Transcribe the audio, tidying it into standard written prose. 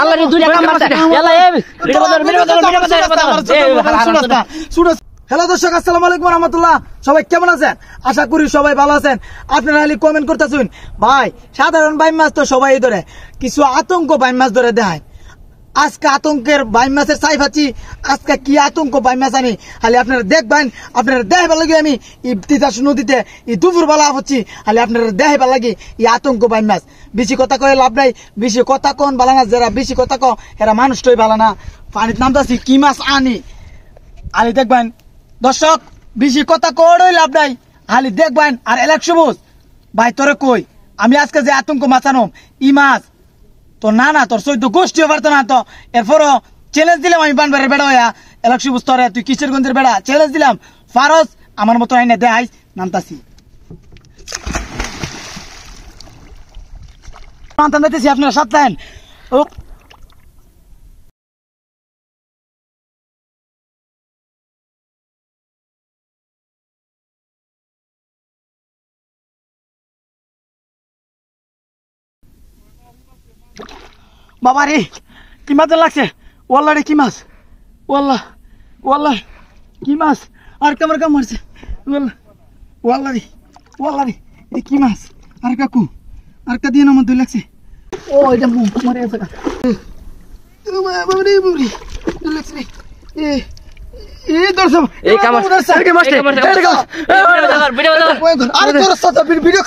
আল্লাহ রে দুইটা কাম মারছে এলা এ ভিডিও হ্যালো দর্শক, আসসালামু আলাইকুম ওয়া রাহমাতুল্লাহ। সবাই কেমন আছেন? আশা করি সবাই ভালো আছেন। আপনারা খালি কমেন্ট করতেছেন ভাই, সাধারণ বাইম মাছ তো সবাই ধরে, কিছু আতঙ্ক বাইম মাছ ধরে দেয়। আজকে আতঙ্কের বাইম মাছের চাই পাচ্ছি। আজকে কি আতঙ্ক বাইম মাছ আনি খালি আপনারা দেখবেন। আপনারা দেখবার লাগে আমি তিতাস নদীতে দুপুর বেলা হচ্ছি, খালি আপনারা দেখবার লাগে এই আতঙ্ক বাইম মাছ। বেশি কথা কয়ে লাভ নাই, বেশি কথা কন ভালো না। যারা বেশি কথা ক এরা মানুষটাই ভালো না। পানির নামতাছি কি মাছ আনি খালি দেখবেন। দর্শক বেশি কথা কই লাভ নাই, খালি দেখবেন। আর সবুজ ভাই তোরে কই, আমি আজকে যে আতঙ্ক মাছানো ই মাছ তো না তোর চৈদ্দ গোষ্ঠীও পারতো না। তো এরপরও চ্যালেঞ্জ দিলাম আমি বানবারের বেড়া হইয়া সবুজ তোরে, তুই কিশোরগঞ্জের বেড়া চ্যালেঞ্জ দিলাম। ফারস আমার মতো আইনে দেখাইস, নামতাছি আপনারা সাথ দেন। ও বাবা রে, কি মাছ লাগছে? ওয়াল্লা রে কি মাছ, ওয়াল্লা ওয়াল্লা কি মাছ। আর কামার কাম মারছে, ওয়াল্লা রে ওয়াল্লা রে কি মাছ। আর কাকু আর কা দিয়ে আমার দুই লাগছে। ও এটা মারে আছে কা বাবা রে বুড়ি দুই লাগছে রে। এ দর্শক এই কামার এই কামার আরে তোর সাথে ভিডিও